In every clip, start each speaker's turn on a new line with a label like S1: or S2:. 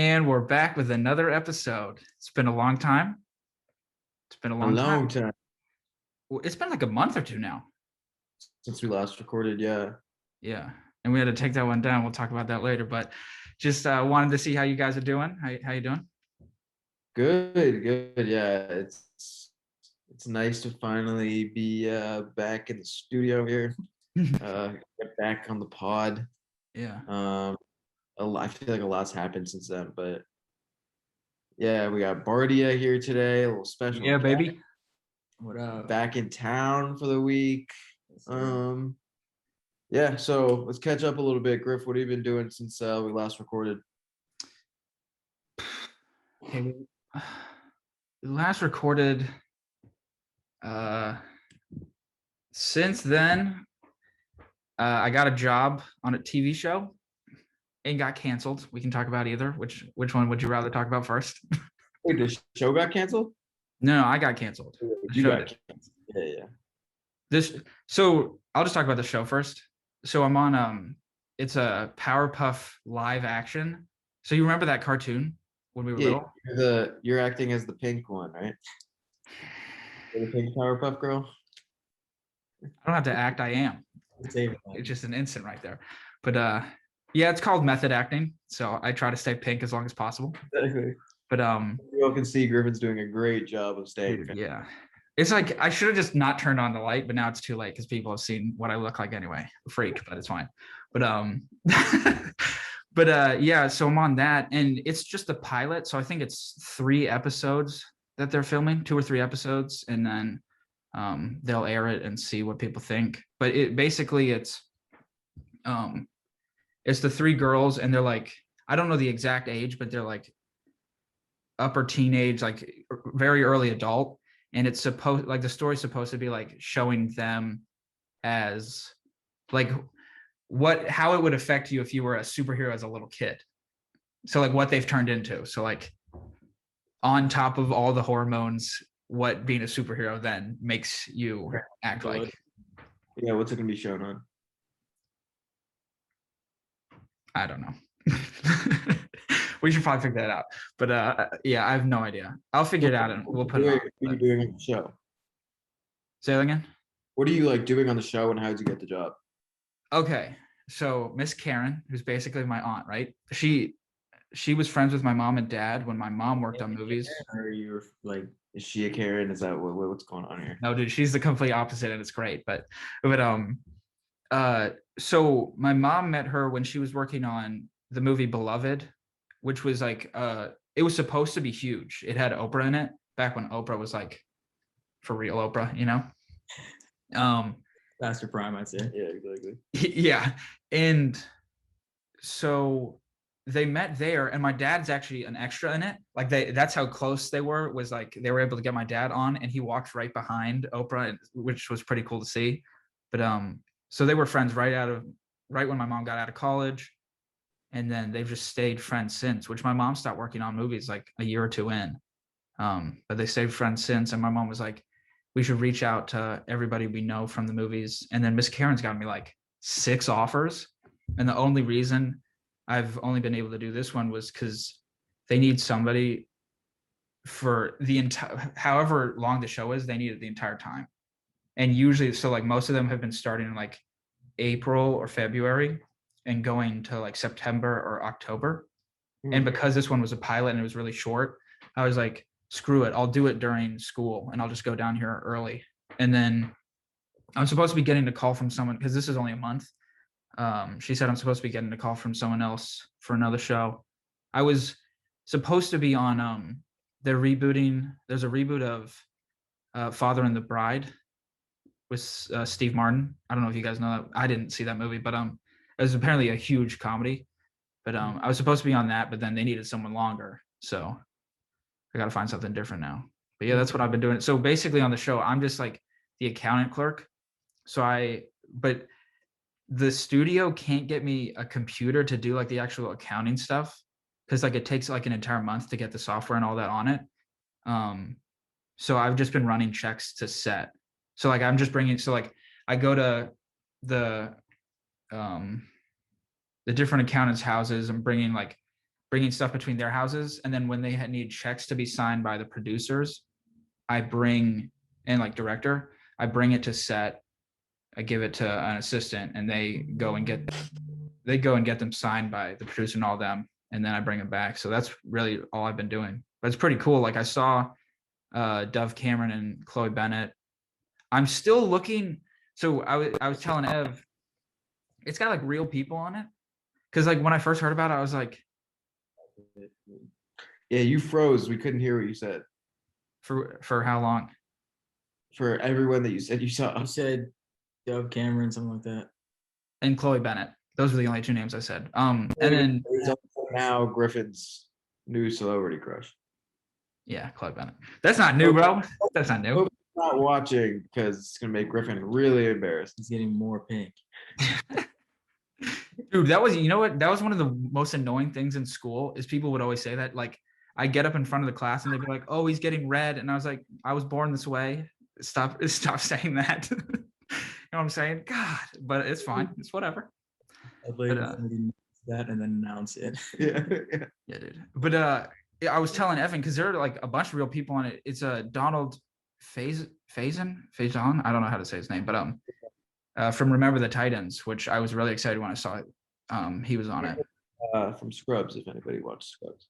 S1: And we're back with another episode. It's been a long time. It's been a
S2: A
S1: long time.
S2: long time
S1: It's been like a month or two now.
S2: since we last recorded. Yeah.
S1: Yeah. And we had to take that one down. We'll talk about that later. But just wanted to see how you guys are doing. How you doing?
S2: Good. Yeah. It's nice to finally be back in the studio here. Get back on the pod.
S1: Yeah.
S2: I feel like a lot's happened since then, but yeah, we got Bardia here today, a little special
S1: Yeah,
S2: guest
S1: baby. What up?
S2: back in town for the week.
S1: Yes, sir.
S2: Um, yeah, so let's catch up a little bit. Griff, what have you been doing since we last recorded?
S1: Okay. Last recorded uh since then, I got a job on a TV show and got canceled. We can talk about either. Which one would you rather talk about first?
S2: Wait, the show got canceled?
S1: No, I got canceled. The
S2: You
S1: show
S2: got
S1: did.
S2: canceled. Yeah.
S1: This so I'll just talk about the show first. So I'm on it's a Powerpuff live action. So you remember that cartoon when we were
S2: Yeah,
S1: little?
S2: you're acting as the pink one, right? You're the pink Powerpuff Girl.
S1: I don't have to act, I am.
S2: Same.
S1: It's just an instant right there. But yeah, it's called method acting. So I try to stay pink as long as possible.
S2: Exactly.
S1: But
S2: You all can see Griffin's doing a great job of staying
S1: dude,
S2: pink.
S1: yeah. It's like I should have just not turned on the light, but now it's too late because people have seen what I look like anyway. A freak, but it's fine. But but yeah, so I'm on that and it's just a pilot. So I think it's 3 episodes that they're filming, 2 or 3 episodes, and then they'll air it and see what people think. But it basically it's the 3 girls and they're like, I don't know the exact age, but they're like upper teenage, like very early adult. And it's supposed like the story's supposed to be like showing them as like how it would affect you if you were a superhero as a little kid. So like what they've turned into. So like on top of all the hormones, what being a superhero then makes you act like.
S2: Yeah, what's it gonna be shown on?
S1: I don't know. We should probably figure that out. But yeah, I have no idea. I'll figure it out and we'll put it on.
S2: What are you doing on the show?
S1: Say that again.
S2: What are you like doing on the show, and how did you get the job?
S1: Okay. So Miss Karen, who's basically my aunt, right? She was friends with my mom and dad when my mom worked on movies.
S2: Or you like, is she a Karen? Is that what's going on here?
S1: No, dude, she's the complete opposite, and it's great. But so my mom met her when she was working on the movie Beloved, which was like it was supposed to be huge. It had Oprah in it back when Oprah was like for real Oprah, you know.
S2: Faster Prime, I'd say. Yeah, exactly.
S1: Yeah, and so they met there, and my dad's actually an extra in it. Like that's how close they were. Was like they were able to get my dad on, and he walked right behind Oprah, which was pretty cool to see. But so they were friends right when my mom got out of college, and then they've just stayed friends since. Which my mom stopped working on movies like a year or two in, but they stayed friends since. And my mom was like, we should reach out to everybody we know from the movies. And then Miss Karen's got me like 6 offers, and the only reason I've only been able to do this one was because they need somebody for the entire, however long the show is, they need it the entire time. And usually, so like most of them have been starting in like April or February and going to like September or October. Mm-hmm. And because this one was a pilot and it was really short, I was like, screw it, I'll do it during school and I'll just go down here early. And then I'm supposed to be getting a call from someone because this is only a month. She said I'm supposed to be getting a call from someone else for another show. I was supposed to be on they're rebooting. There's a reboot of Father and the Bride with Steve Martin. I don't know if you guys know that. I didn't see that movie, but it was apparently a huge comedy. But I was supposed to be on that, but then they needed someone longer, so I got to find something different now. But yeah, that's what I've been doing. So basically on the show, I'm just like the accountant clerk. But the studio can't get me a computer to do like the actual accounting stuff because like it takes like an entire month to get the software and all that on it. So I've just been running checks to set. So like I'm just bringing, so like I go to the different accountants' houses and bringing bringing stuff between their houses, and then when they need checks to be signed by the producers, I bring and like director, I bring it to set. I give it to an assistant, and they go and get them signed by the producer and all them, and then I bring them back. So that's really all I've been doing. But it's pretty cool. Like I saw Dove Cameron and Chloe Bennett. I'm still looking. So I was telling Ev, it's got like real people on it. Because like when I first heard about it, I was like,
S2: Yeah, you froze. We couldn't hear what you said.
S1: for how long?
S2: For everyone that you said you saw.
S3: You said Dove Cameron, something like that.
S1: And Chloe Bennett. Those were the only two names I said. And then
S2: Now Griffin's new celebrity crush.
S1: yeah, Chloe Bennett. That's not new, bro. That's not new.
S2: Hope he's not watching because it's gonna make Griffin really embarrassed.
S3: He's getting more pink.
S1: Dude, that was, you know what? That was one of the most annoying things in school is people would always say that. Like, I get up in front of the class and they'd be like, "Oh, he's getting red," and I was like, "I was born this way. Stop saying that." You know what I'm saying? God, but it's fine. It's whatever.
S3: I'd like somebody knows that and then announce it.
S2: Yeah.
S1: Yeah, dude. But I was telling Evan because there are like a bunch of real people on it. It's a Donald Faison. I don't know how to say his name, but from Remember the Titans, which I was really excited when I saw it. He was on it.
S2: From Scrubs, if anybody watched Scrubs.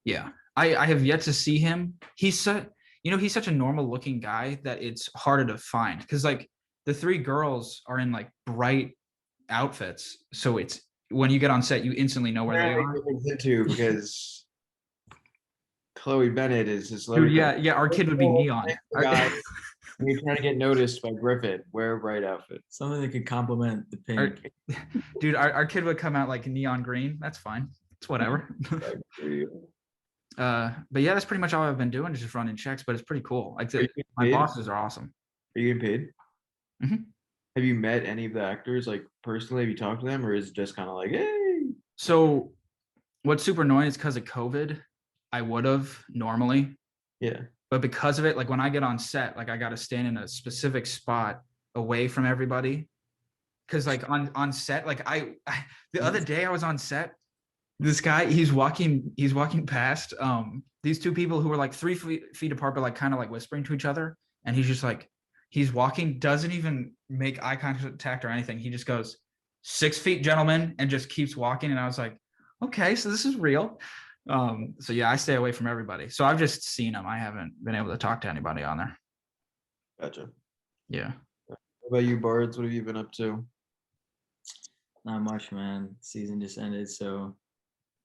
S1: Yeah, I have yet to see him. He's such a normal looking guy that it's harder to find because like the three girls are in like bright outfits, so it's when you get on set, you instantly know where they are.
S2: Into because Chloe Bennett is his
S1: Dude, yeah, our kid would be neon.
S2: You're trying to get noticed by Griffin. Wear a bright outfit.
S3: Something that could complement the pink.
S1: Dude, our kid would come out like neon green. That's fine. It's whatever. But yeah, that's pretty much all I've been doing, is just running checks. But it's pretty cool. Like my bosses are awesome.
S2: Are you getting paid?
S1: Mm-hmm.
S2: Have you met any of the actors like personally? Have you talked to them, or is it just kind of like, hey?
S1: So what's super annoying is because of COVID, I would have normally.
S2: Yeah.
S1: But because of it, like when I get on set, like I got to stand in a specific spot away from everybody. Because like on set, like the other day I was on set. This guy, he's walking past these two people who were like 3 feet apart, but like kind of like whispering to each other. And he's just like, he's walking, doesn't even make eye contact or anything. He just goes, 6 feet, gentlemen, and just keeps walking. And I was like, okay, so this is real. So yeah, I stay away from everybody. So I've just seen him. I haven't been able to talk to anybody on there.
S2: Gotcha.
S1: Yeah.
S2: What about you, Bards? What have you been up to?
S3: Not much, man. Season just ended, so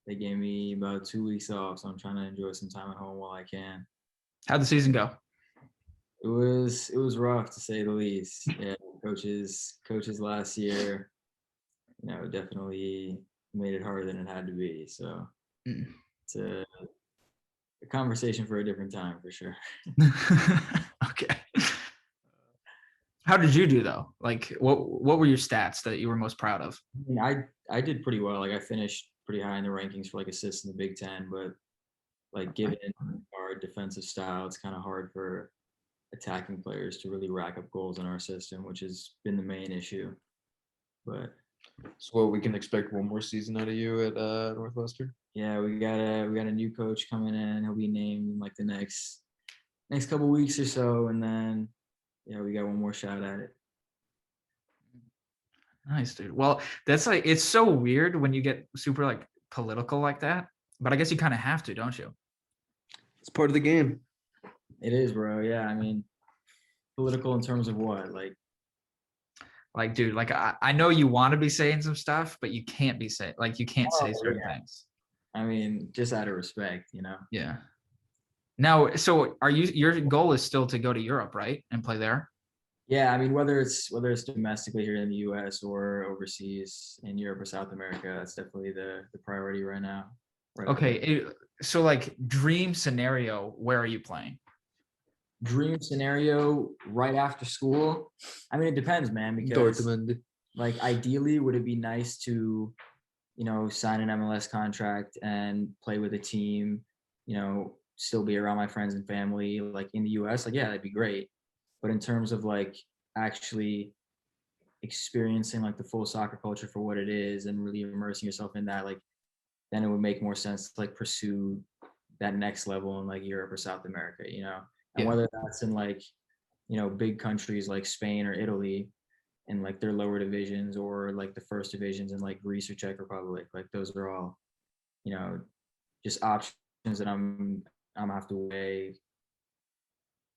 S3: they gave me about 2 weeks off. So I'm trying to enjoy some time at home while I can.
S1: How'd the season go?
S3: It was rough to say the least. Yeah, coaches last year, definitely made it harder than it had to be. So it's a conversation for a different time for sure.
S1: Okay. How did you do though? Like what were your stats that you were most proud of?
S3: I mean, I did pretty well. Like I finished pretty high in the rankings for like assists in the Big Ten, but like given our defensive style, it's kind of hard for attacking players to really rack up goals in our system, which has been the main issue. But
S2: so we can expect one more season out of you at Northwestern?
S3: Yeah, we got a new coach coming in. He'll be named in like the next couple weeks or so, and then we got one more shot at it.
S1: Nice, dude. Well, that's like, it's so weird when you get super like political like that, but I guess you kind of have to, don't you?
S2: It's part of the game.
S3: It is, bro. Yeah, I mean, political in terms of what?
S1: Like, dude, like I know you want to be saying some stuff, but you can't be saying, like, you can't say certain things.
S3: I mean, just out of respect,
S1: Yeah. Now, so your goal is still to go to Europe, right? And play there?
S3: Yeah, I mean, whether it's domestically here in the US or overseas in Europe or South America, that's definitely the priority right now.
S1: Okay. So like dream scenario, where are you playing?
S3: Dream scenario right after school. I mean, it depends, man, because
S2: Dortmund.
S3: Like ideally would it be nice to, sign an MLS contract and play with a team, still be around my friends and family, like in the US, like, yeah, that'd be great. But in terms of like actually experiencing like the full soccer culture for what it is and really immersing yourself in that, like then it would make more sense to like pursue that next level in like Europe or South America, you know. And
S1: Yeah.
S3: whether that's in like, you know, big countries like Spain or Italy in like their lower divisions, or like the first divisions in like Greece or Czech Republic, like those are all, you know, just options that I'm gonna have to weigh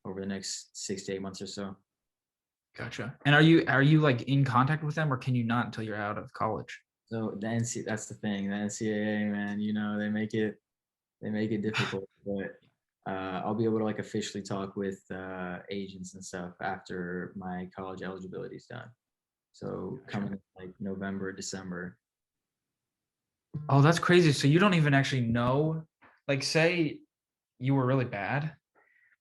S3: over the next 6 to 8 months or so.
S1: Gotcha. And are you like in contact with them, or can you not until you're out of college?
S3: So the NC, that's the thing. The NCAA, man, you know, they make it difficult. But I'll be able to like officially talk with agents and stuff after my college eligibility is done. So coming in, like November, December.
S1: Oh, that's crazy. So you don't even actually know, like, say you were really bad,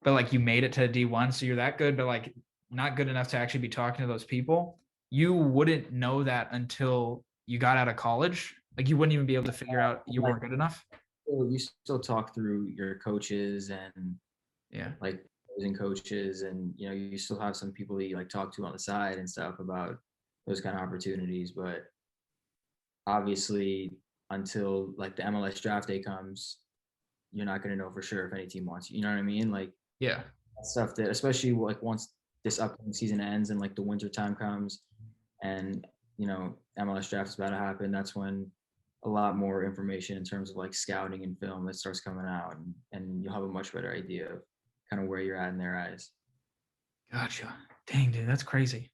S1: but like you made it to D1, so you're that good, but like not good enough to actually be talking to those people. You wouldn't know that until you got out of college. Like you wouldn't even be able to figure out you
S3: Like,
S1: weren't good enough.
S3: you still talk through your coaches and
S1: Yeah.
S3: like opposing coaches, and you know, you still have some people that you like talk to on the side and stuff about those kind of opportunities. But obviously, until like the MLS draft day comes, you're not going to know for sure if any team wants you. You know what I mean? Like
S1: Yeah.
S3: stuff that, especially like once this upcoming season ends and like the winter time comes, and you know, MLS draft is about to happen, that's when a lot more information in terms of like scouting and film that starts coming out, and you'll have a much better idea of kind of where you're at in their eyes.
S1: Gotcha. Dang, dude, that's crazy.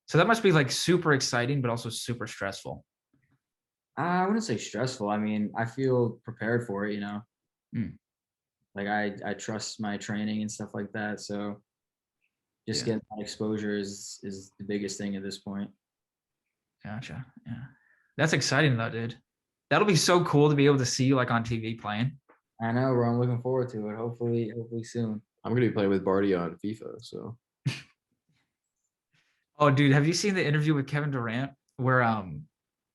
S1: So that must be like super exciting, but also super stressful.
S3: I wouldn't say stressful. I mean, I feel prepared for it, you know.
S1: Mm.
S3: Like I trust my training and stuff like that. So just
S1: Yeah.
S3: getting that exposure is the biggest thing at this point.
S1: Gotcha. Yeah. That's exciting though, dude. That'll be so cool to be able to see you like on TV playing.
S3: I know, bro. I'm looking forward to it. Hopefully soon.
S2: I'm gonna be playing with Bardy on FIFA, so
S1: Oh, dude, have you seen the interview with Kevin Durant where I think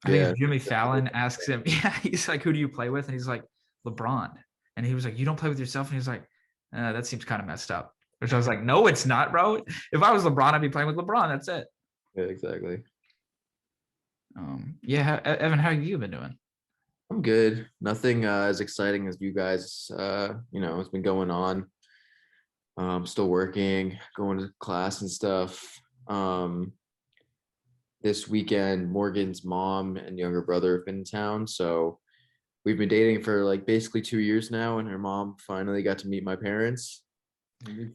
S2: yeah.
S1: it's Jimmy Fallon asks him, yeah, he's like, who do you play with? And he's like, LeBron. And he was like, you don't play with yourself? And he's like, that seems kind of messed up. Which I was like, no, it's not, bro. If I was LeBron, I'd be playing with LeBron. That's it.
S2: Yeah, exactly.
S1: Yeah, Evan, how have you been doing?
S2: I'm good. Nothing as exciting as you guys. You know, it's been going on. Still working, going to class and stuff. This weekend, Morgan's mom and younger brother have been in town, so we've been dating for like basically 2 years now, and her mom finally got to meet my parents.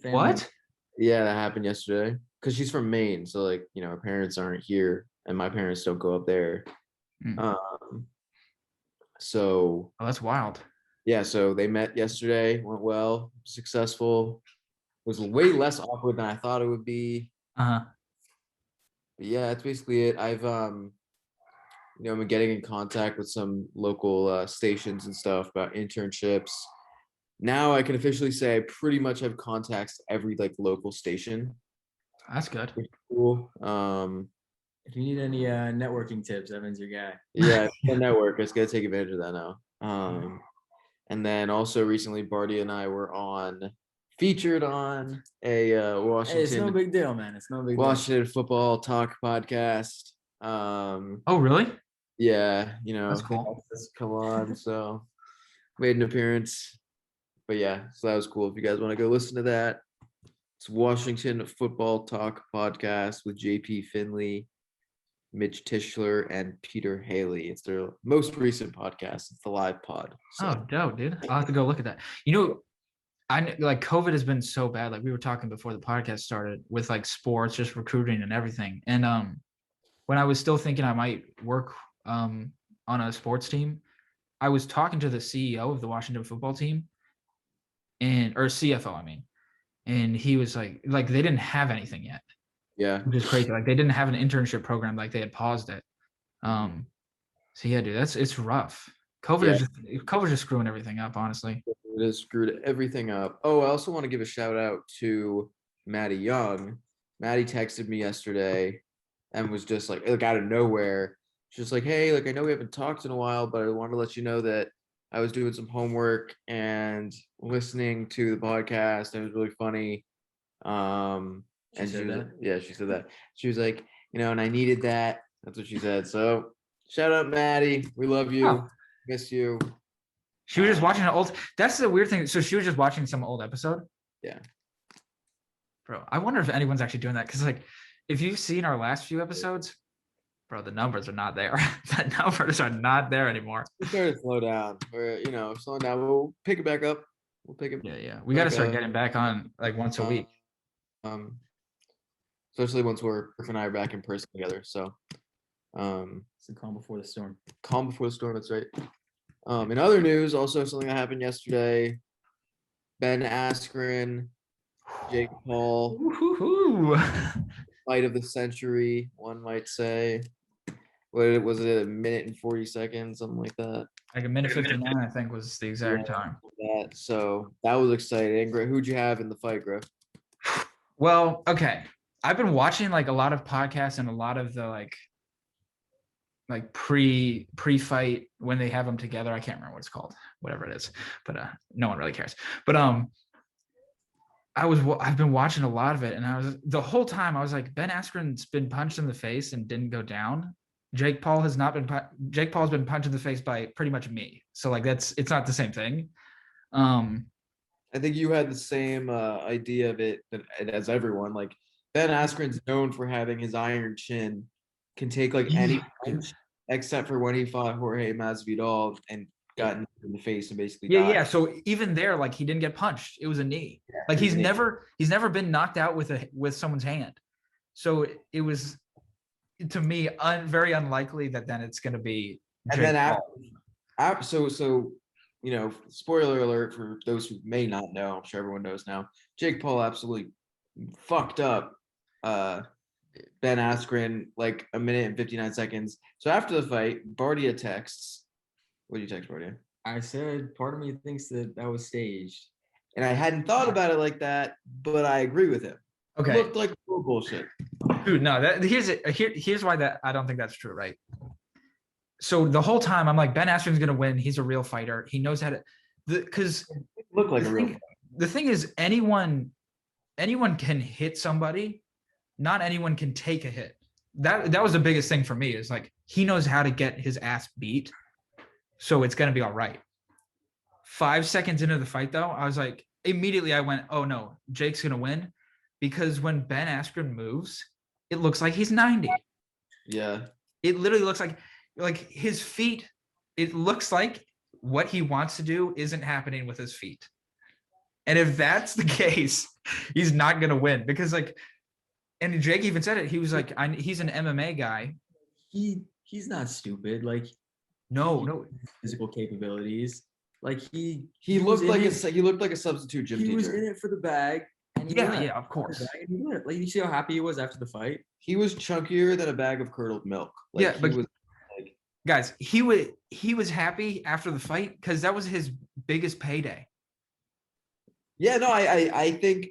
S1: What?
S2: Yeah, that happened yesterday. Because she's from Maine, so like, you know, her parents aren't here, and my parents don't go up there.
S1: Hmm.
S2: So
S1: Oh, that's wild.
S2: yeah, so they met yesterday, went well, successful. Was way less awkward than I thought it would be.
S1: Uh-huh.
S2: But yeah, that's basically it. I've you know, been getting in contact with some local stations and stuff about internships. Now I can officially say I pretty much have contacts to every like local station,
S1: That's good.
S2: which is cool.
S3: If you need any networking tips, Evan's your guy.
S2: Yeah, the network. I just gotta take advantage of that now. And then also recently, Barty and I were featured on a
S3: Hey, it's no
S2: Washington
S3: big deal, man. It's no big deal.
S2: Washington football talk podcast.
S1: Oh, really?
S2: Yeah, you know,
S1: That's
S2: they
S1: cool.
S2: asked us to come on, so made an appearance. But yeah, so that was cool. If you guys want to go listen to that, it's Washington Football Talk podcast with JP Finley, Mitch Tischler, and Peter Haley. It's their most recent podcast. It's the live pod. So.
S1: Oh, dope, dude. I'll have to go look at that. You know, like COVID has been so bad. Like we were talking before the podcast started with like sports, just recruiting and everything. And when I was still thinking I might work on a sports team, I was talking to the CEO of the Washington football team, or CFO, I mean, and he was like they didn't have anything yet,
S2: Yeah.
S1: which is crazy. Like they didn't have an internship program, like they had paused it. So yeah, dude, it's rough. COVID's just screwing everything up, honestly.
S2: It has screwed everything up. Oh, I also want to give a shout out to Maddie Young. Maddie texted me yesterday and was just like out of nowhere. She's like, hey, like I know we haven't talked in a while, but I wanted to let you know that I was doing some homework and listening to the podcast, and it was really funny.
S3: She said that?
S2: Yeah, she said that. She was like, you know, and I needed that. That's what she said. So shout out Maddie. We love you.
S1: Oh,
S2: Miss you.
S1: She was just watching an old. That's the weird thing. So she was just watching some old episode.
S2: Yeah.
S1: Bro, I wonder if anyone's actually doing that because, like, if you've seen our last few episodes, bro, the numbers are not there. The numbers are not there anymore.
S2: We started to slow down. We're slowing down. We'll pick it back up. We'll pick it.
S1: Yeah. We got to start getting back on like once a week.
S2: Especially once Griff and I are back in person together. So,
S3: It's the calm before the storm.
S2: Calm before the storm. That's right. In other news, also something that happened yesterday. Ben Askren, Jake Paul, fight of the century, one might say. What was it? A minute and 40 seconds, something like that.
S1: Like a minute 59, I think, was the exact time.
S2: So that was exciting. Who'd you have in the fight, Griff?
S1: Well, okay. I've been watching like a lot of podcasts and a lot of the like pre-fight when they have them together. I can't remember what it's called, whatever it is, but no one really cares. But I've been watching a lot of it, and the whole time I was like, Ben Askren's been punched in the face and didn't go down. Jake Paul has not been. Jake Paul's been punched in the face by pretty much me. So like it's not the same thing.
S2: I think you had the same idea of it as everyone. Like Ben Askren's known for having his iron chin, can take like any punch except for when he fought Jorge Masvidal and got in the face and basically died.
S1: Yeah. So even there, like he didn't get punched. It was a knee. Yeah, like he's never been knocked out with someone's hand. So it was, to me, very unlikely that then it's going to be.
S2: Jake and then Paul. So spoiler alert for those who may not know. I'm sure everyone knows now. Jake Paul absolutely fucked up Ben Askren like a minute and 59 seconds. So after the fight, Bardia texts. What do you text, Bardia?
S3: I said part of me thinks that was staged.
S2: And I hadn't thought about it like that, but I agree with him.
S1: Okay.
S2: It looked like bullshit.
S1: Dude, no, here's why I don't think that's true, right? So the whole time I'm like, Ben Askren's gonna win. He's a real fighter. He knows how to, because
S2: look like a real fighter.
S1: The thing is, anyone can hit somebody. Not anyone can take a hit. That was the biggest thing for me, is like he knows how to get his ass beat. So it's gonna be all right. 5 seconds into the fight, though, I was like, immediately I went, oh no, Jake's gonna win, because when Ben Askren moves, it looks like he's 90.
S2: Yeah.
S1: It literally looks like his feet. It looks like what he wants to do isn't happening with his feet. And if that's the case, he's not gonna win, because like, and Jake even said it. He was like, he's an MMA guy.
S3: He's not stupid. Like,
S1: no
S3: physical capabilities. Like he
S2: looked like a substitute gym teacher.
S3: He was in it for the bag. And
S1: yeah, of course.
S3: Like, you see how happy he was after the fight.
S2: He was chunkier than a bag of curdled milk. Like,
S1: yeah, but guys, he was happy after the fight because that was his biggest payday.
S2: Yeah, no, I think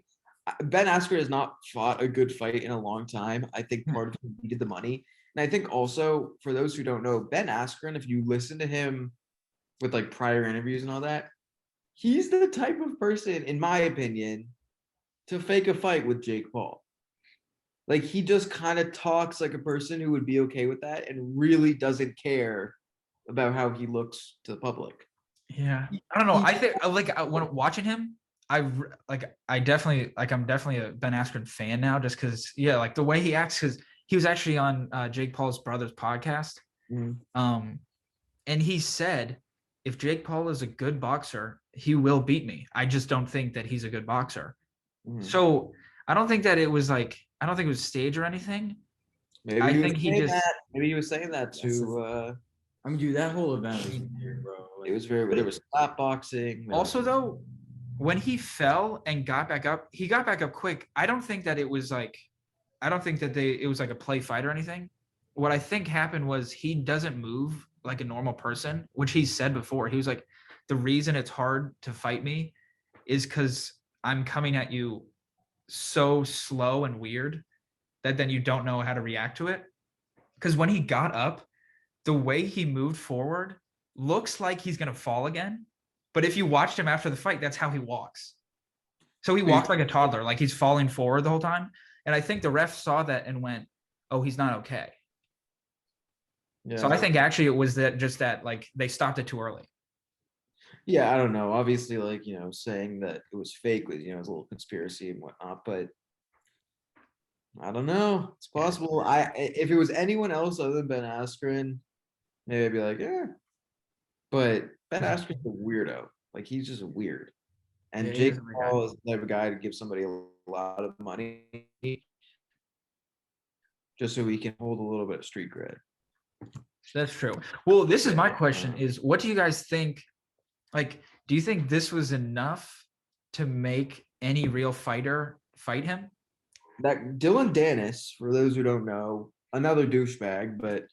S2: Ben Askren has not fought a good fight in a long time. I think part of him needed the money. And I think also, for those who don't know, Ben Askren, if you listen to him with like prior interviews and all that, he's the type of person, in my opinion, to fake a fight with Jake Paul. Like, he just kind of talks like a person who would be okay with that and really doesn't care about how he looks to the public.
S1: Yeah. I don't know. I think when watching him, I'm definitely a Ben Askren fan now, just because, yeah, like the way he acts, because he was actually on Jake Paul's brother's podcast.
S2: Mm-hmm.
S1: And he said, if Jake Paul is a good boxer, he will beat me. I just don't think that he's a good boxer. Mm-hmm. So I don't think it was staged or anything.
S2: Maybe he was saying that to
S3: I mean, dude, that whole event was weird, bro. Like,
S2: it was there was slap boxing.
S1: Also, though, when he fell and got back up, he got back up quick. I don't think that it was like a play fight or anything. What I think happened was he doesn't move like a normal person, which he said before. He was like, the reason it's hard to fight me is because I'm coming at you so slow and weird that then you don't know how to react to it. Because when he got up, the way he moved forward looks like he's going to fall again. But if you watched him after the fight, that's how he walks. So he walked like a toddler, like he's falling forward the whole time. And I think the ref saw that and went, oh, he's not okay. So I
S2: Yeah.
S1: think actually it was that like they stopped it too early.
S2: Yeah, I don't know. Obviously, like, saying that it was fake was, it's a little conspiracy and whatnot, but I don't know. It's possible. If it was anyone else other than Ben Askren, maybe I'd be like, yeah. But Ben Askren's a weirdo. Like, he's just weird.
S1: Yeah,
S2: And
S1: he
S2: Jake
S1: is a weird guy.
S2: Paul is the type of guy to give somebody a lot of money just so he can hold a little bit of street cred.
S1: That's true. Well, this is my
S2: Yeah.
S1: question: is what do you guys think? Like, do you think this was enough to make any real fighter fight him?
S2: That Dylan Dennis, for those who don't know, another douchebag, but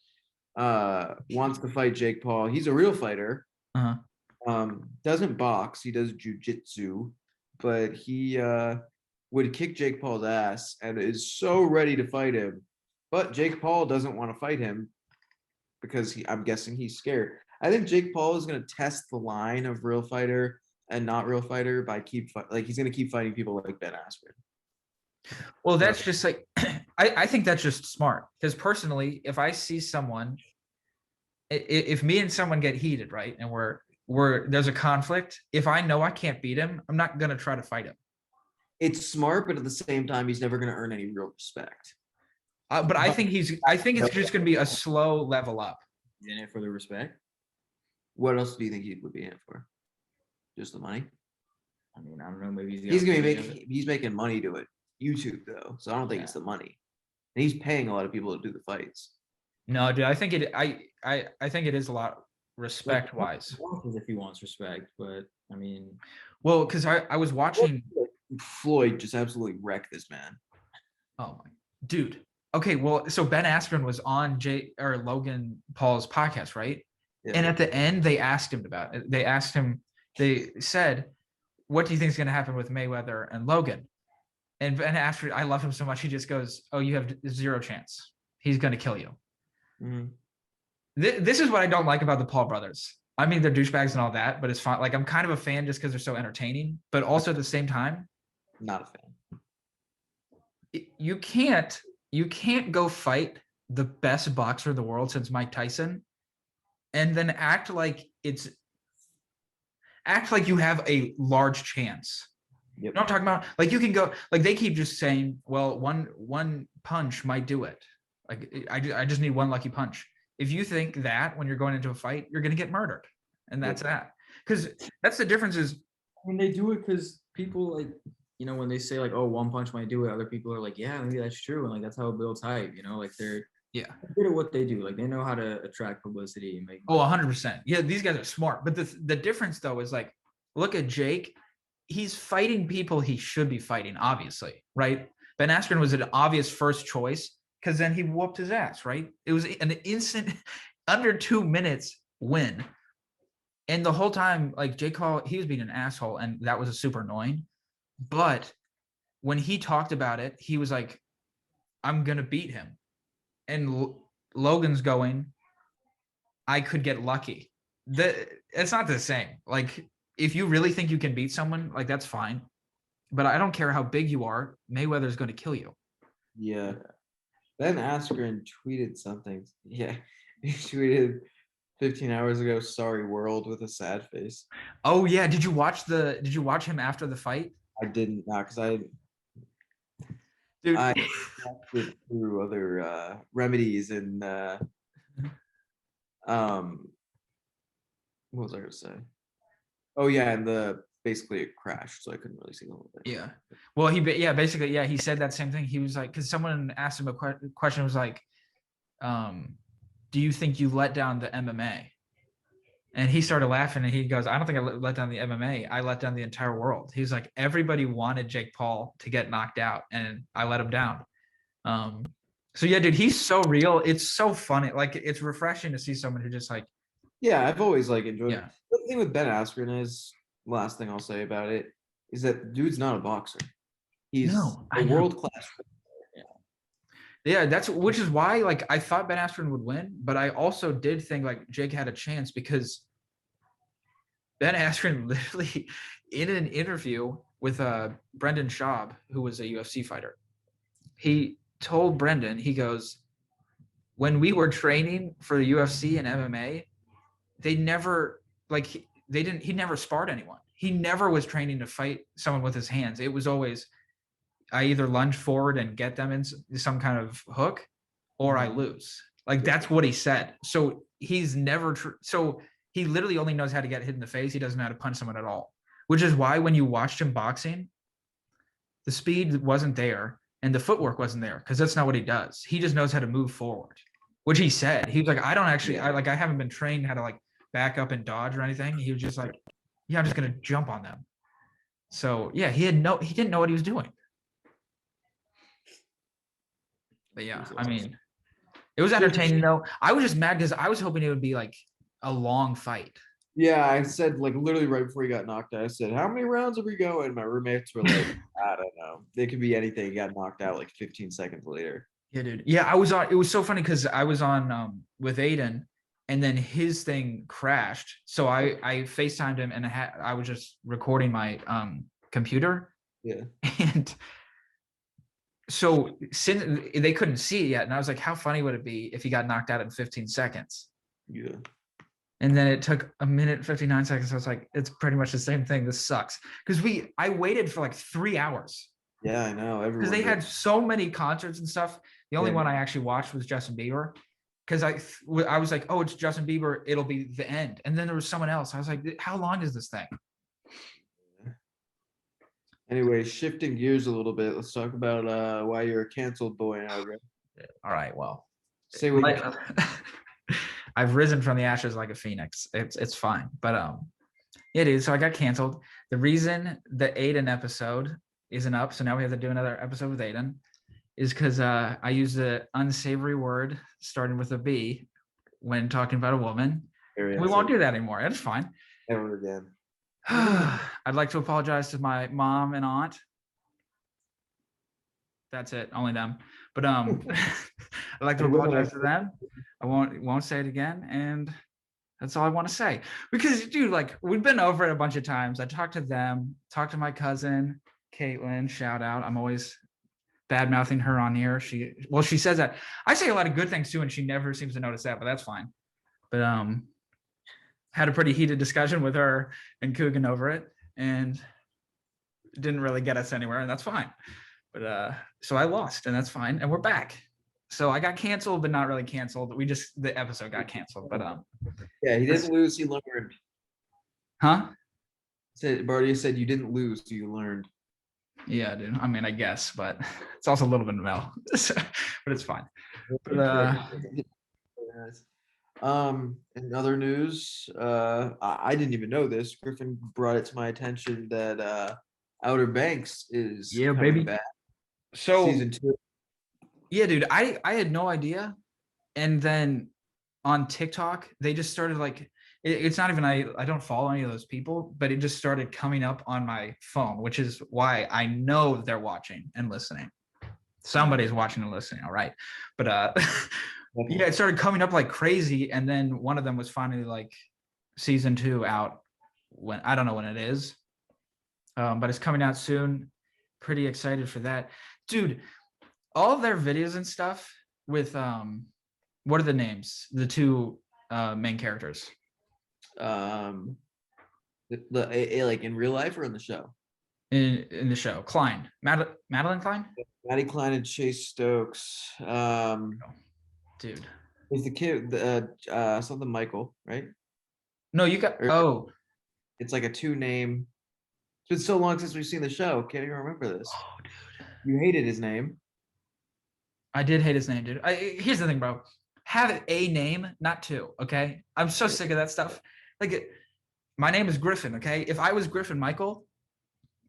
S2: wants to fight Jake Paul. He's a real fighter.
S1: Uh-huh.
S2: Doesn't box, he does jujitsu, but he would kick Jake Paul's ass and is so ready to fight him. But Jake Paul doesn't want to fight him because I'm guessing he's scared. I think Jake Paul is going to test the line of real fighter and not real fighter by he's going to keep fighting people like Ben Askren.
S1: Well, that's just like I think that's just smart because personally, if I see someone, if me and someone get heated, right, and there's a conflict, if I know I can't beat him, I'm not gonna try to fight him.
S2: It's smart, but at the same time, he's never going to earn any real respect.
S1: But I think it's just gonna be a slow level up.
S3: He's in it for the respect.
S2: What else do you think he would be in it for? Just the money?
S3: I mean, I don't know. Maybe
S2: He's gonna be he's making money to it. YouTube though, so I don't think it's the money. And he's paying a lot of people to do the fights.
S1: No, dude, I think it is a lot respect wise.
S3: If he wants respect, but I mean,
S1: well, because I was watching
S2: Floyd just absolutely wreck this man.
S1: Oh my dude. Okay, well, so Ben Askren was on Logan Paul's podcast, right? Yeah. And at the end, they asked him about it. They said, what do you think is going to happen with Mayweather and Logan? And Ben Askren, I love him so much. He just goes, oh, you have zero chance. He's going to kill you. Mm-hmm. This is what I don't like about the Paul brothers. I mean, they're douchebags and all that, but it's fine. Like, I'm kind of a fan just because they're so entertaining, but also at the same time,
S2: not a fan.
S1: You can't go fight the best boxer in the world since Mike Tyson and then act like you have a large chance. Yep. You know what I'm talking about? Like, you can go, like, they keep just saying, well, one punch might do it. Like, I just need one lucky punch. If you think that when you're going into a fight, you're going to get murdered. And that's that. Because that's the difference is.
S3: I mean, they do it because people, like, when they say, like, oh, one punch might do it, other people are like, yeah, maybe that's true. And, like, that's how it builds hype, like, they're good at what they do. Like, they know how to attract publicity and make.
S1: Oh, 100%. Yeah, these guys are smart. But the difference, though, is, like, look at Jake. He's fighting people he should be fighting, obviously, right? Ben Askren was an obvious first choice because then he whooped his ass, right? It was an instant, under 2 minutes win. And the whole time, like, Jake Paul, he was being an asshole, and that was super annoying. But when he talked about it, he was like, I'm going to beat him. And Logan's going, I could get lucky. It's not the same. Like, if you really think you can beat someone, like, that's fine. But I don't care how big you are. Mayweather's going to kill you.
S2: Yeah. Ben Askren tweeted something. Yeah. He tweeted 15 hours ago, sorry world, with a sad face.
S1: Oh yeah. Did you watch him after the fight?
S2: I didn't, because I went through other remedies and what was I gonna say? Oh yeah, and basically it crashed, so I couldn't really see the whole thing.
S1: Yeah. Well, basically he said that same thing. He was like, because someone asked him a question, was like, do you think you let down the MMA? And he started laughing, and he goes, I don't think I let down the MMA. I let down the entire world. He was like, everybody wanted Jake Paul to get knocked out, and I let him down. So yeah, dude, he's so real. It's so funny. Like, it's refreshing to see someone who just, like.
S2: Yeah, I've always, like, enjoyed it. The thing with Ben Askren is, last thing I'll say about it, is that dude's not a boxer. He's a world-class.
S1: Yeah, which is why, like, I thought Ben Askren would win, but I also did think, like, Jake had a chance because Ben Askren literally, in an interview with Brendan Schaub, who was a UFC fighter, he told Brendan, he goes, when we were training for the UFC and MMA, they never he never sparred anyone. He never was training to fight someone with his hands. It was always I either lunge forward and get them in some kind of hook, or I lose. Like that's what he said. So he's never so he literally only knows how to get hit in the face. He doesn't know how to punch someone at all. Which is why when you watched him boxing, the speed wasn't there and the footwork wasn't there because that's not what he does. He just knows how to move forward, which he said. He was like, I don't actually, I haven't been trained how to like back up and dodge or anything. He was just like, yeah, I'm just gonna jump on them. So yeah, he didn't know what he was doing. But yeah, I mean, it was entertaining though. I was just mad because I was hoping it would be like a long fight.
S2: Yeah, I said like literally right before he got knocked out, I said, "How many rounds are we going?" My roommates were like, "I don't know. They could be anything." He got knocked out like 15 seconds later.
S1: Yeah, dude. Yeah, I was on. It was so funny because I was on with Aiden, and then his thing crashed. So I FaceTimed him, and I was just recording my computer.
S2: Yeah.
S1: And so since they couldn't see it yet, and I was like, how funny would it be if he got knocked out in 15 seconds?
S2: Yeah.
S1: And then it took a minute 59 seconds. I was like, it's pretty much the same thing. This sucks. Because I waited for like 3 hours.
S2: Yeah, I know.
S1: Because they had so many concerts and stuff. The only one I actually watched was Justin Bieber. Because I was like, oh, it's Justin Bieber. It'll be the end. And then there was someone else. I was like, how long is this thing?
S2: Anyway, shifting gears a little bit, let's talk about why you're a canceled boy now, Greg.
S1: All right, well.
S2: Say what
S1: I've risen from the ashes like a phoenix. It's fine. But yeah, dude. So I got canceled. The reason the Aiden episode isn't up, so now we have to do another episode with Aiden, is because I used an unsavory word starting with a B when talking about a woman. We won't do that anymore. It's fine.
S2: Never again.
S1: I'd like to apologize to my mom and aunt. That's it, only them. But I'd like to apologize to them. I won't say it again, and that's all I want to say. Because, dude, like we've been over it a bunch of times. I talked to them, talked to my cousin, Caitlin. Shout out. I'm always bad mouthing her on here. She says that I say a lot of good things too, and she never seems to notice that. But that's fine. But had a pretty heated discussion with her and Coogan over it, and it didn't really get us anywhere, and that's fine. But so I lost, and that's fine, and we're back. So I got canceled, but not really canceled. The episode got canceled, but
S2: yeah, he didn't lose, he learned.
S1: Huh?
S2: Barty said you didn't lose, you learned.
S1: Yeah, dude. I mean, I guess, but it's also a little bit of Mel, but it's fine. But,
S2: in other news, I didn't even know this. Griffin brought it to my attention that Outer Banks is coming back.
S1: So
S2: season 2.
S1: Yeah, dude. I had no idea, and then on TikTok they just started like it's not even I don't follow any of those people, but it just started coming up on my phone, which is why I know they're watching and listening. Somebody's watching and listening, all right. But yeah, it started coming up like crazy, and then one of them was finally like season 2 out. When I don't know when it is, but it's coming out soon. Pretty excited for that, dude. All of their videos and stuff with what are the names? The two main characters.
S2: The like in real life or in the show?
S1: In the show, Klein, Madeline Klein,
S2: Maddie Klein and Chase Stokes.
S1: Dude,
S2: is the kid something Michael, right?
S1: No, you got
S2: it's like a 2 name. It's been so long since we've seen the show. Can't even remember this.
S1: Oh, dude,
S2: you hated his name.
S1: I did hate his name, dude. Here's the thing, bro. Have a name, not 2. Okay, I'm so sick of that stuff. Like, my name is Griffin. Okay, if I was Griffin Michael,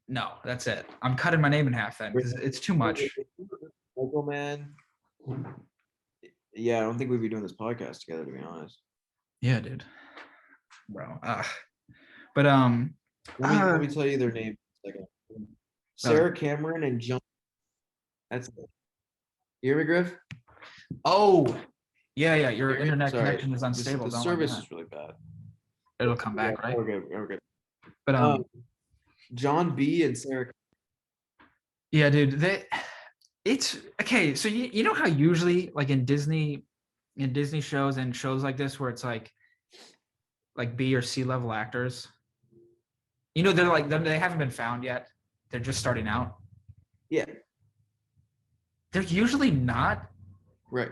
S1: no, that's it. I'm cutting my name in half then because it's too much.
S2: Michael, man. Yeah, I don't think we'd be doing this podcast together, to be honest.
S1: Yeah, dude. Bro. But
S2: let me tell you their names. Sarah Cameron and John. That's it. You hear me, Griff?
S1: Oh, yeah. Your internet connection is unstable.
S2: The service is really bad.
S1: It'll come back, right?
S2: We're good.
S1: But
S2: John B and Sarah.
S1: Yeah, dude. It's okay. So you know how usually like in Disney in Disney shows and shows like this where it's like B or C level actors. You know, they haven't been found yet. They're just starting out.
S2: Yeah.
S1: They're usually not.
S2: Right.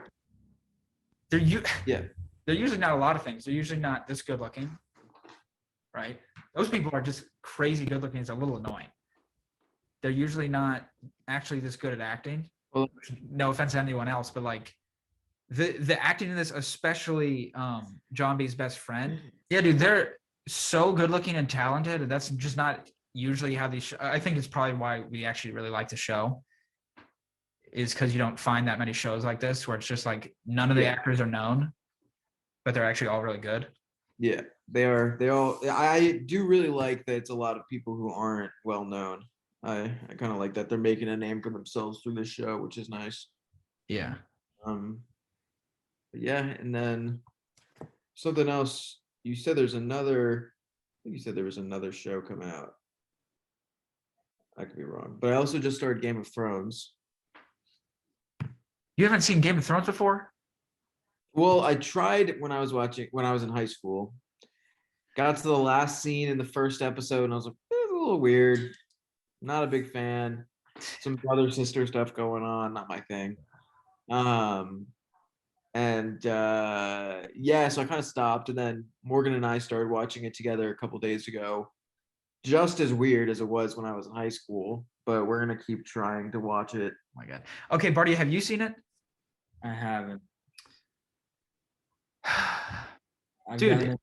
S1: Yeah. They're usually not a lot of things. They're usually not this good looking. Right? Those people are just crazy good looking. It's a little annoying. They're usually not actually this good at acting.
S2: Well,
S1: no offense to anyone else, but like the acting in this, especially John B's best friend. Yeah, dude, they're so good looking and talented. And that's just not usually how these I think it's probably why we actually really like the show, is because you don't find that many shows like this where it's just like none of the actors are known, but they're actually all really good.
S2: Yeah, they are. They all. I do really like that it's a lot of people who aren't well known. I kind of like that they're making a name for themselves through this show, which is nice.
S1: Yeah.
S2: But yeah, and then something else. You said there's another. I think you said there was another show coming out. I could be wrong, but I also just started Game of Thrones.
S1: You haven't seen Game of Thrones before?
S2: Well, I tried when I was in high school. Got to the last scene in the first episode, and I was like, it's a little weird. Not a big fan. Some brother sister stuff going on, not my thing. Yeah, so I kind of stopped, and then Morgan and I started watching it together a couple days ago. Just as weird as it was when I was in high school, but we're gonna keep trying to watch it.
S1: Oh my God. Okay, Barty, have you seen it?
S3: I haven't.
S1: Dude,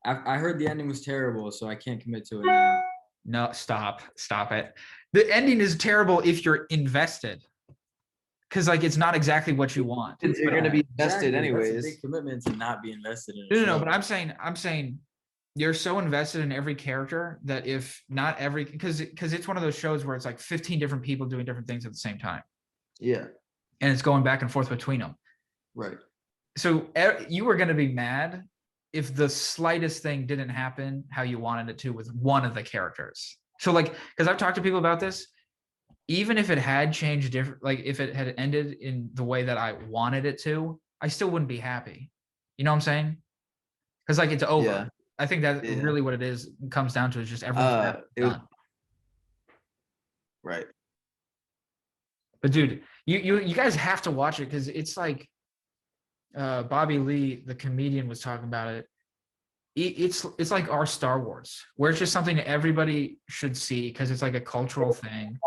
S3: I heard the ending was terrible, so I can't commit to it now.
S1: No, stop it. The ending is terrible if you're invested, because like it's not exactly what you want.
S2: You're going to be invested
S3: Exactly.
S2: anyways.
S3: That's a big commitment to not be invested in it.
S1: No, but I'm saying you're so invested in every character that if not every, because it's one of those shows where it's like 15 different people doing different things at the same time.
S2: Yeah.
S1: And it's going back and forth between them.
S2: Right.
S1: So you were going to be mad if the slightest thing didn't happen how you wanted it to with one of the characters. So like, because I've talked to people about this, even if it had changed different, like if it had ended in the way that I wanted it to, I still wouldn't be happy. You know what I'm saying? Because like it's over.
S2: Yeah.
S1: I think that's really what it comes down to, is just everyone's done.
S2: Right.
S1: But dude, you guys have to watch it, because it's like Bobby Lee, the comedian, was talking about it. It's like our Star Wars, where it's just something that everybody should see because it's like a cultural thing.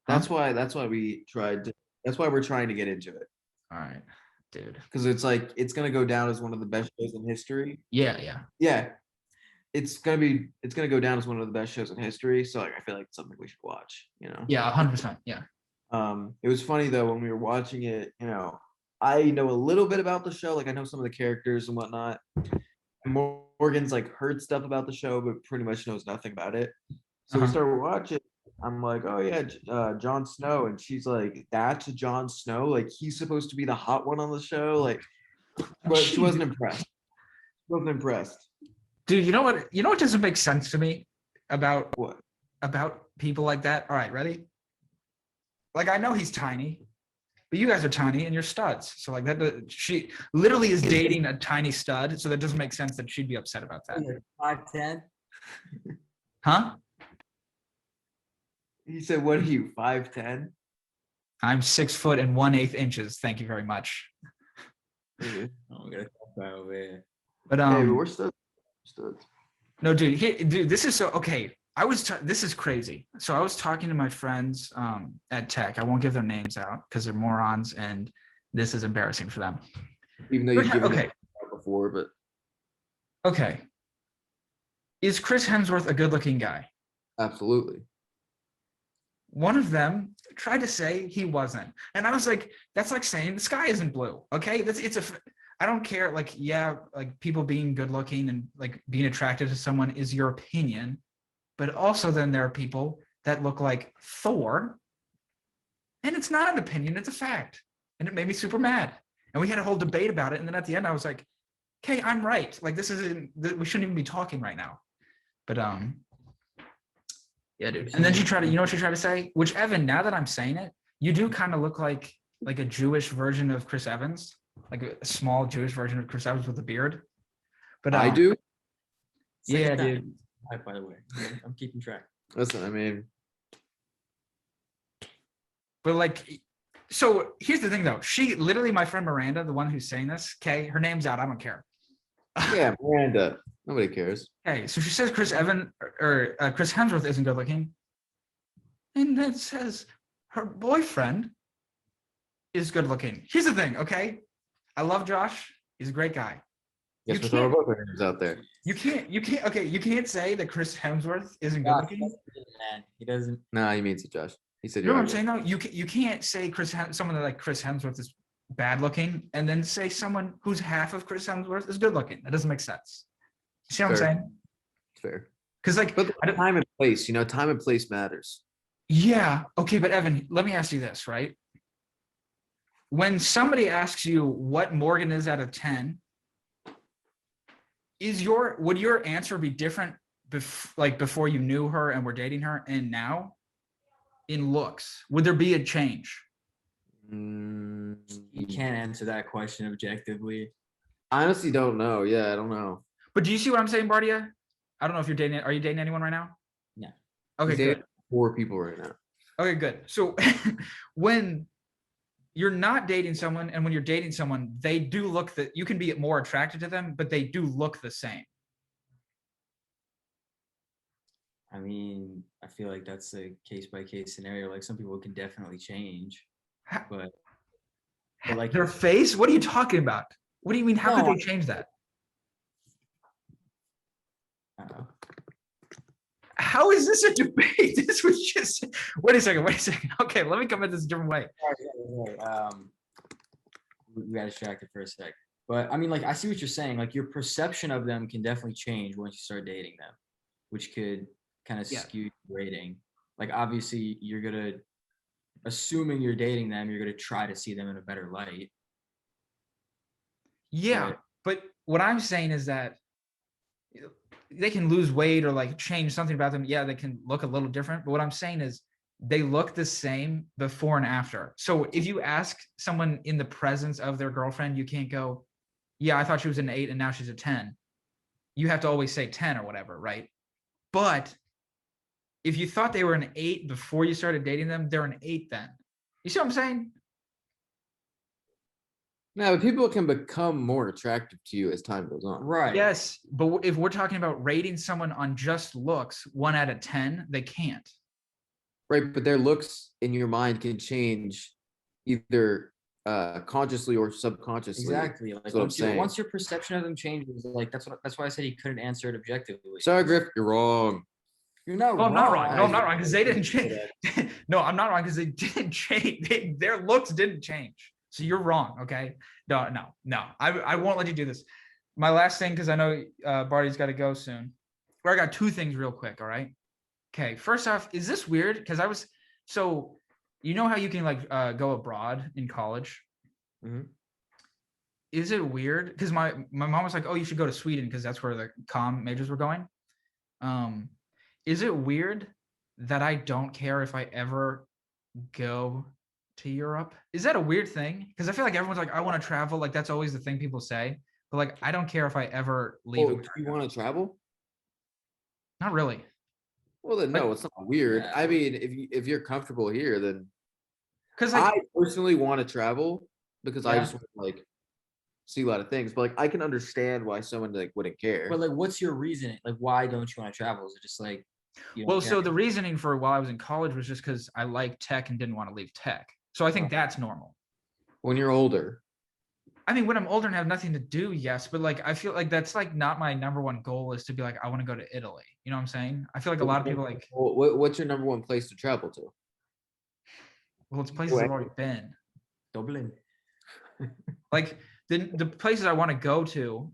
S2: That's why we tried to, that's why we're trying to get into it.
S1: All right, dude.
S2: Because it's like it's gonna go down as one of the best shows in history.
S1: Yeah.
S2: It's gonna go down as one of the best shows in history. So like I feel like it's something we should watch, you know.
S1: Yeah, 100%. Yeah.
S2: It was funny though when we were watching it, you know, I know a little bit about the show, like I know some of the characters and whatnot. Morgan's like heard stuff about the show, but pretty much knows nothing about it. So we started watching. I'm like, oh yeah, Jon Snow, and she's like, that's Jon Snow, like he's supposed to be the hot one on the show, like, but she wasn't impressed.
S1: Dude, you know what doesn't make sense to me about
S2: What?
S1: About people like that? All right, ready? Like I know he's tiny, but you guys are tiny and you're studs. So like that, she literally is dating a tiny stud. So that doesn't make sense that she'd be upset about that.
S3: 5'10"?
S1: Huh?
S2: He said, what are you, 5'10"?
S1: I'm 6 foot and 1/8 inches. Thank you very much.
S3: Oh, we gotta talk about over here.
S1: But
S2: Hey, but we're studs.
S1: No, dude, this is so okay. This is crazy. So I was talking to my friends at Tech. I won't give their names out because they're morons, and this is embarrassing for them.
S2: Even though you've given
S1: Okay.
S2: it before, but
S1: Okay. Is Chris Hemsworth a good-looking guy?
S2: absolutely.
S1: One of them tried to say he wasn't. And I was like, that's like saying the sky isn't blue. Okay. I don't care. Like, yeah, like people being good looking and like being attracted to someone is your opinion. But also then there are people that look like Thor. And it's not an opinion, it's a fact. And it made me super mad. And we had a whole debate about it. And then at the end I was like, okay, I'm right. Like we shouldn't even be talking right now. But yeah, dude. And then you know what she tried to say? Which, Evan, now that I'm saying it, you do kind of look like like a Jewish version of Chris Evans, like a small Jewish version of Chris Evans with a beard. But
S2: I do.
S1: yeah, dude.
S3: By the way, I'm keeping track.
S2: Listen, I mean,
S1: But like, so here's the thing though. She literally, my friend Miranda, the one who's saying this, okay, her name's out. I don't care.
S2: yeah, Miranda. Nobody cares.
S1: Okay, so she says Chris Chris Hemsworth isn't good looking, and then says her boyfriend is good looking. Here's the thing, okay? I love Josh. He's a great guy.
S2: Guess we're throwing both our names out there.
S1: You can't say that Chris Hemsworth isn't good looking.
S3: Man, he doesn't.
S2: Nah, he means it, Josh. He said
S1: You know
S2: you're
S1: what I'm saying though? You can't say someone like Chris Hemsworth is bad looking and then say someone who's half of Chris Hemsworth is good looking. That doesn't make sense. You see what I'm saying?
S2: Fair.
S1: Because like,
S2: but the time and place, time and place matters.
S1: Yeah. Okay, but Evan, let me ask you this, right? When somebody asks you what Morgan is out of 10, would your answer be different before you knew her and were dating her and now in looks? Would there be a change?
S3: You can't answer that question objectively.
S2: I honestly don't know. Yeah, I don't know.
S1: But do you see what I'm saying, Bardia? I don't know if you're dating. Are you dating anyone right now?
S3: No.
S1: Okay, good.
S2: 4 people right now.
S1: Okay, good. So when you're not dating someone and when you're dating someone, they do look that you can be more attracted to them, but they do look the same.
S3: I mean, I feel like that's a case-by-case scenario. Like some people can definitely change, but like
S1: their face? What are you talking about? What do you mean? How could they change that?
S3: I don't know.
S1: How is this a debate? This was just. Wait a second. Okay, let me come at this a different way.
S3: We got distracted for a sec. But I mean, like, I see what you're saying. Like, your perception of them can definitely change once you start dating them, which could kind of skew your rating. Like, obviously, you're going to, assuming you're dating them, you're going to try to see them in a better light.
S1: Yeah, but what I'm saying is that they can lose weight or like change something about them. Yeah, they can look a little different. But what I'm saying is they look the same before and after. So if you ask someone in the presence of their girlfriend, you can't go, yeah, I thought she was an 8 and now she's a 10. You have to always say 10 or whatever, right? But if you thought they were an 8 before you started dating them, they're an 8 then. You see what I'm saying?
S2: No, but people can become more attractive to you as time goes on.
S3: Right.
S1: Yes, but if we're talking about rating someone on just looks, 1 out of 10, they can't.
S2: Right, but their looks in your mind can change either consciously or subconsciously.
S3: Exactly. Like once your perception of them changes, like that's why I said he couldn't answer it objectively.
S2: Sorry, Griff, you're wrong.
S3: You're not
S1: wrong. I'm not wrong. No, I'm not wrong because they didn't change.
S3: Yeah.
S1: No, I'm not wrong because they didn't change. Their looks didn't change. So you're wrong. Okay. No. I won't let you do this. My last thing, because I know Barty's got to go soon. I got 2 things real quick. All right. Okay. First off, is this weird? Because you know how you can like go abroad in college?
S2: Mm-hmm.
S1: Is it weird? Because my mom was like, oh, you should go to Sweden because that's where the comm majors were going. Is it weird that I don't care if I ever go to Europe? Is that a weird thing? Because I feel like everyone's like, I want to travel. Like that's always the thing people say. But like, I don't care if I ever leave.
S2: Do you want to travel?
S1: Not really.
S2: Well, then no, it's not weird. I mean, if you're comfortable here, then because I personally want to travel because I just want to like see a lot of things. But like, I can understand why someone like wouldn't care.
S3: But like, what's your reason? Like, why don't you want to travel? Is it just like?
S1: So the reasoning for while I was in college was just because I liked tech and didn't want to leave tech. So I think that's normal.
S2: When you're older.
S1: I mean, when I'm older and have nothing to do, yes. But like, I feel like that's like not my number one goal is to be like, I want to go to Italy. You know what I'm saying? I feel like a lot of people like.
S2: What's your number one place to travel to?
S1: Well, it's places I've already been.
S3: Dublin.
S1: Like the places I want to go to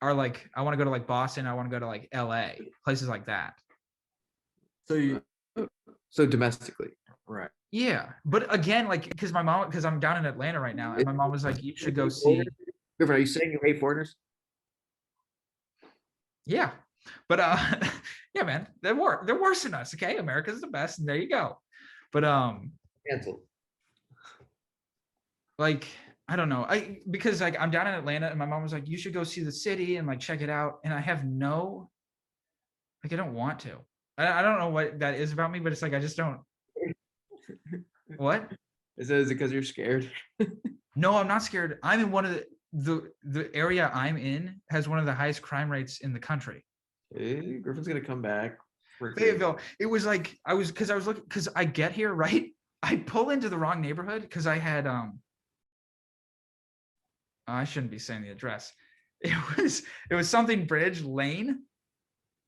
S1: are like, I want to go to like Boston. I want to go to like LA, places like that.
S2: So domestically,
S3: right?
S1: Yeah, but again, like because I'm down in Atlanta right now, and my mom was like, "You should go see."
S2: Are you saying you hate foreigners?
S1: Yeah, but yeah, man, they're worse than us. Okay, America's the best, and there you go. But
S2: Cancel.
S1: like I don't know. Because like I'm down in Atlanta and my mom was like, you should go see the city and like check it out. And I have no like I don't want to. I don't know what that is about me, but it's like I just don't. What?
S2: Is it because you're scared?
S1: No, I'm not scared. I'm in one of the area I'm in has one of the highest crime rates in the country.
S2: Hey, Griffin's gonna come back.
S1: Fayetteville. It was like I was looking because I get here right. I pull into the wrong neighborhood because I had I shouldn't be saying the address. It was something Bridge Lane,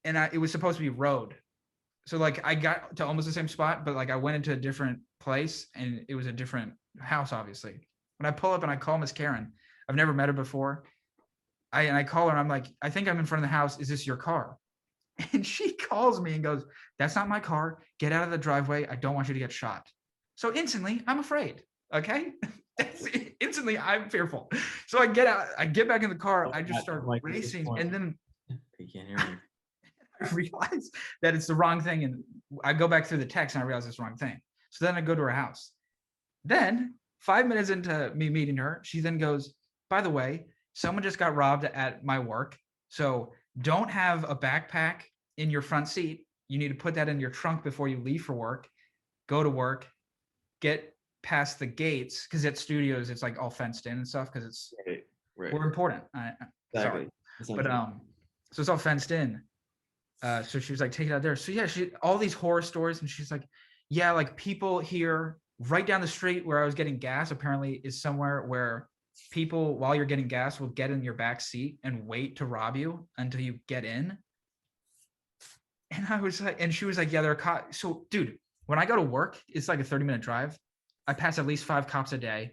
S1: and it was supposed to be road. So like I got to almost the same spot, but like I went into a different place and it was a different house, obviously. When I pull up and I call Miss Karen, I've never met her before. I call her and I'm like, I think I'm in front of the house. Is this your car? And she calls me and goes, that's not my car. Get out of the driveway. I don't want you to get shot. So instantly, I'm afraid. Okay. Instantly, I'm fearful. So I get out, I get back in the car. I just start racing. And then
S3: You can't hear me.
S1: I realize that it's the wrong thing. And I go back through the text and I realize it's the wrong thing. So then I go to her house. Then 5 minutes into me meeting her, she then goes, by the way, someone just got robbed at my work. So don't have a backpack in your front seat. You need to put that in your trunk before you leave for work. Go to work, get past the gates because at studios it's like all fenced in and stuff because it's
S2: Right.
S1: we're important.
S2: Exactly.
S1: Sorry, but so it's all fenced in. So she was like, take it out there. So yeah, she all these horror stories, and she's like, yeah, like people here right down the street where I was getting gas apparently is somewhere where people while you're getting gas will get in your back seat and wait to rob you until you get in. And I was like, and she was like, yeah, there are cops. So dude, when I go to work, it's like a 30-minute drive. I pass at least 5 cops a day.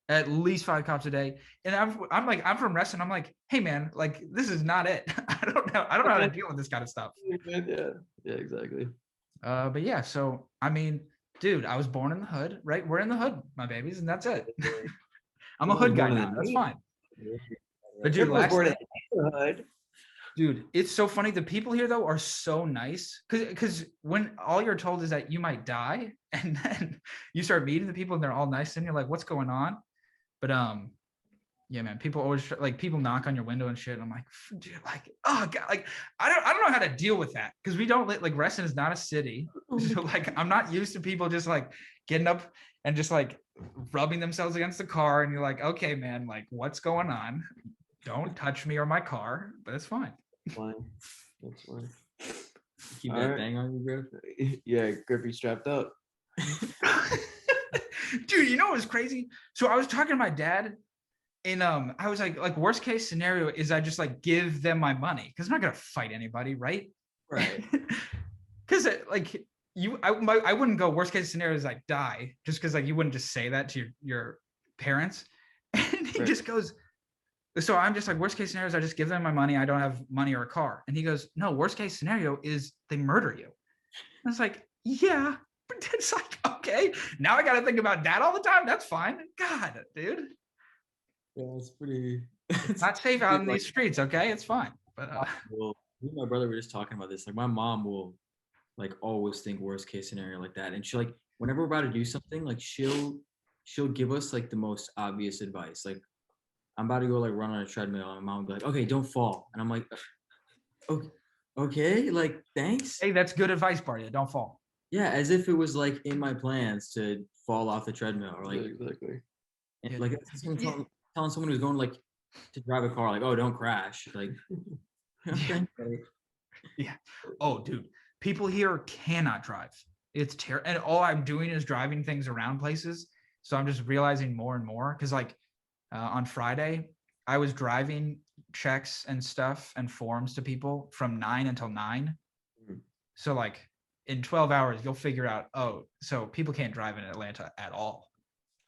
S1: At least 5 cops a day. And I'm like, I'm from Reston. I'm like, hey man, like this is not it. I don't know how to deal with this kind of stuff.
S2: Yeah, exactly.
S1: But yeah, so I mean, dude, I was born in the hood, right? We're in the hood, my babies, and that's it. I'm a hood guy now. That's fine. But dude, last night, dude, it's so funny. The people here though are so nice because when all you're told is that you might die, and then you start meeting the people and they're all nice, and you're like, what's going on? But yeah, man, people always like people knock on your window and shit. And I'm like, dude, like, oh god, like I don't know how to deal with that because we don't like Reston is not a city, so like I'm not used to people just like getting up and just like rubbing themselves against the car, and you're like, okay, man, like what's going on? Don't touch me or my car, but it's fine.
S2: Fine. That's fine.
S3: Keep
S2: All
S3: that
S2: right.
S3: bang on you, bro.
S2: Yeah, Griffey strapped up.
S1: Dude, you know what was crazy? So I was talking to my dad, and I was like worst case scenario is I just like give them my money because I'm not gonna fight anybody, right?
S3: Right.
S1: Because like I wouldn't go worst case scenario is I die just because like you wouldn't just say that to your parents. And he just goes, so I'm just like worst case scenario is I just give them my money. I don't have money or a car. And he goes, no, worst case scenario is they murder you. I was like, yeah, but it's like, okay, now I got to think about that all the time. That's fine. God, dude.
S3: Yeah, it's pretty.
S1: It's not safe out in these streets. Okay, it's fine. But
S3: Well, me and my brother were just talking about this. Like, my mom will, like, always think worst case scenario like that, and she like whenever we're about to do something, like she'll give us like the most obvious advice. Like, I'm about to go like run on a treadmill, and my mom will be like, "Okay, don't fall," and I'm like, "Okay, like thanks."
S1: hey, that's good advice, Bardia. Don't fall.
S3: Yeah, as if it was like in my plans to fall off the treadmill or like
S2: Exactly.
S3: like it's like telling someone who's going like to drive a car like, "Oh, don't crash." Like, okay.
S1: Yeah. Oh, dude, people here cannot drive. It's terrible, and all I'm doing is driving things around places. So I'm just realizing more and more because like on Friday, I was driving checks and stuff and forms to people from 9 until 9.
S2: Mhm.
S1: So like in 12 hours, you'll figure out, oh, so people can't drive in Atlanta at all.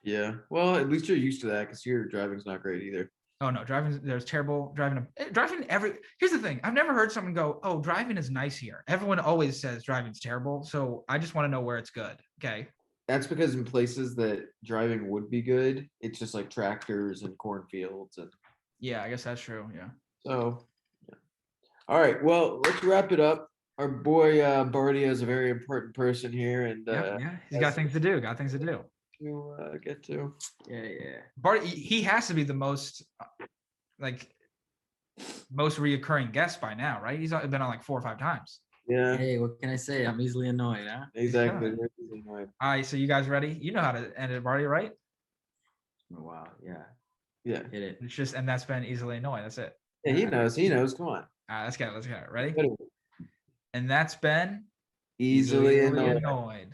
S2: Yeah. Well, at least you're used to that because your driving's not great either.
S1: Oh no, there's terrible driving. Here's the thing. I've never heard someone go, oh, driving is nice here. Everyone always says driving's terrible. So I just want to know where it's good. Okay.
S2: That's because in places that driving would be good, it's just like tractors and cornfields and
S1: Yeah, I guess that's true. Yeah.
S2: so. Yeah. All right. Well, let's wrap it up. Our boy Bardia is a very important person here, and
S1: Yeah. He's got things to do.
S2: to get to.
S3: Yeah.
S1: Bart, he has to be the most most reoccurring guest by now, right? He's been on like 4 or 5 times.
S2: Yeah,
S3: Hey, what can I say? I'm easily annoyed, huh?
S2: exactly.
S1: All right, so you guys ready? You know how to end it, Barty, right?
S3: Oh, wow. Yeah.
S2: Yeah.
S3: Hit it.
S1: It's just, and that's been easily annoying. That's it.
S2: Yeah, he knows. He knows. Come on.
S1: All right, let's get it. Ready?
S2: Ready?
S1: And that's been
S2: Easily
S1: easily
S2: annoyed.
S1: annoyed.